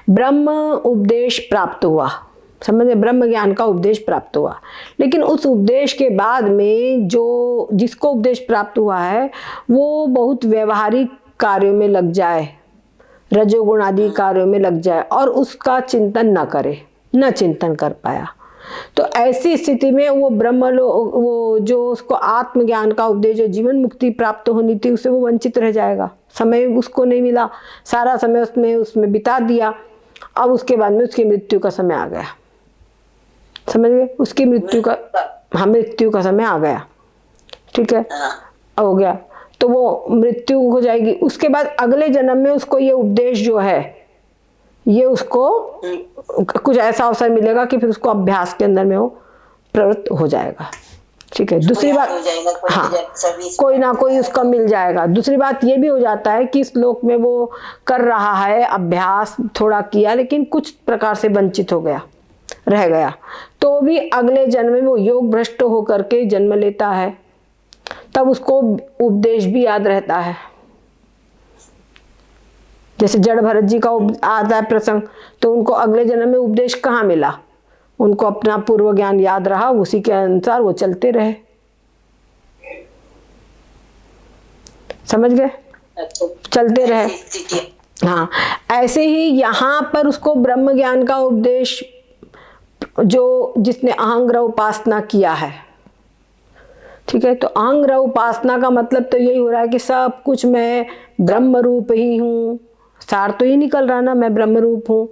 ब्रह्म उपदेश प्राप्त हुआ, समझे, ब्रह्म ज्ञान का उपदेश प्राप्त हुआ। लेकिन उस उपदेश के बाद में जो जिसको उपदेश प्राप्त हुआ है वो बहुत व्यवहारिक कार्यों में लग जाए, रजोगुण आदि कार्यों में लग जाए और उसका चिंतन न करे, न चिंतन कर पाया, तो ऐसी स्थिति में वो वो जो उसको आत्मज्ञान का उपदेश, जो जीवन मुक्ति प्राप्त होनी थी, उससे वो वंचित रह जाएगा। समय उसको नहीं मिला, सारा समय उसमें बिता दिया। अब उसके बाद में उसकी मृत्यु का समय आ गया, समझ गए, उसकी मृत्यु का समय आ गया, ठीक है, हो गया, तो वो मृत्यु हो जाएगी। उसके बाद अगले जन्म में उसको ये उपदेश जो है, ये उसको कुछ ऐसा अवसर मिलेगा कि फिर उसको अभ्यास के अंदर में वो प्रवृत्त हो जाएगा, ठीक है। दूसरी बात, हाँ, कोई ना कोई उसका मिल जाएगा। दूसरी बात ये भी हो जाता है कि इस लोक में वो कर रहा है अभ्यास, थोड़ा किया, लेकिन कुछ प्रकार से वंचित हो गया, रह गया, तो भी अगले जन्म में वो योग भ्रष्ट होकर के जन्म लेता है, तब उसको उपदेश भी याद रहता है। जैसे जड़ भरत जी का आता है प्रसंग, तो उनको अगले जन्म में उपदेश कहाँ मिला, उनको अपना पूर्व ज्ञान याद रहा, उसी के अनुसार वो चलते रहे, समझ गए, चलते रहे। हाँ, ऐसे ही यहाँ पर उसको ब्रह्म ज्ञान का उपदेश, जो जिसने अहंग्रह उपासना किया है, ठीक है, तो अहंग्रह उपासना का मतलब तो यही हो रहा है कि सब कुछ मैं ब्रह्म रूप ही हूँ, सार तो ये निकल रहा ना, मैं ब्रह्म रूप हूँ।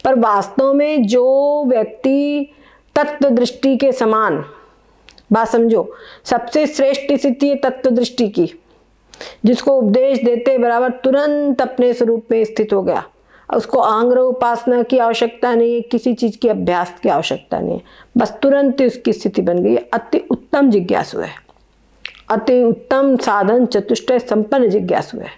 पर वास्तव में जो व्यक्ति तत्व दृष्टि के समान, बात समझो, सबसे श्रेष्ठ स्थिति है तत्व दृष्टि की, जिसको उपदेश देते बराबर तुरंत अपने स्वरूप में स्थित हो गया, उसको अहंग्रह उपासना की आवश्यकता नहीं है, किसी चीज की अभ्यास की आवश्यकता नहीं है, बस तुरंत ही उसकी स्थिति बन गई। अति उत्तम जिज्ञासु है, अति उत्तम साधन चतुष्टय संपन्न जिज्ञासु है।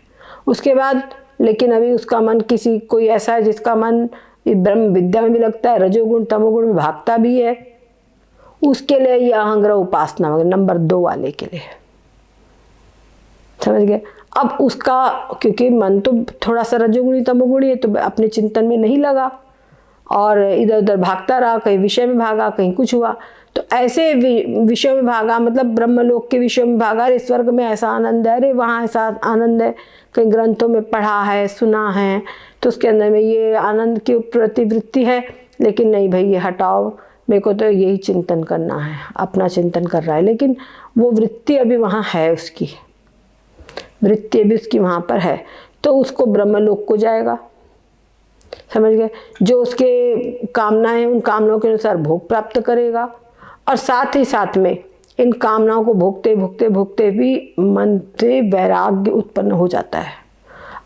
उसके बाद लेकिन अभी उसका मन कोई ऐसा है जिसका मन ब्रह्म विद्या में भी लगता है, रजोगुण तमोगुण में भागता भी है, उसके लिए यह अहंग्रह उपासना नंबर 2 वाले के लिए, समझ गए। अब उसका क्योंकि मन तो थोड़ा सा रजोगुणी तमोगुणी है, तो अपने चिंतन में नहीं लगा और इधर उधर भागता रहा, कहीं विषय में भागा, कहीं कुछ हुआ, तो ऐसे विषय में भागा, मतलब ब्रह्मलोक के विषय में भागा, अरे स्वर्ग में ऐसा आनंद है, अरे वहाँ ऐसा आनंद है, कहीं ग्रंथों में पढ़ा है, सुना है, तो उसके अंदर में ये आनंद की प्रतिवृत्ति है, लेकिन नहीं भाई ये हटाओ, मेरे को तो यही चिंतन करना है, अपना चिंतन कर रहा है, लेकिन वो वृत्ति अभी वहाँ है, उसकी वृत्ति भी उसकी वहाँ पर है, तो उसको ब्रह्मलोक को जाएगा, समझ गए, जो उसके कामनाएं हैं उन कामनाओं के अनुसार भोग प्राप्त करेगा, और साथ ही साथ में इन कामनाओं को भोगते भोगते भोगते भी मन से वैराग्य उत्पन्न हो जाता है।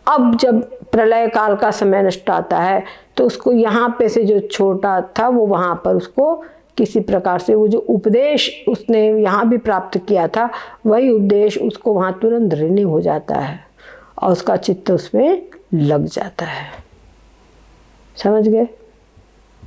अब जब प्रलय काल का समय नष्ट आता है, तो उसको यहाँ पे से जो छोटा था वो वहाँ पर उसको किसी प्रकार से वो जो उपदेश उसने यहाँ भी प्राप्त किया था, वही उपदेश उसको वहाँ तुरंत ऋणी हो जाता है और उसका चित्त उसमें लग जाता है, समझ गए।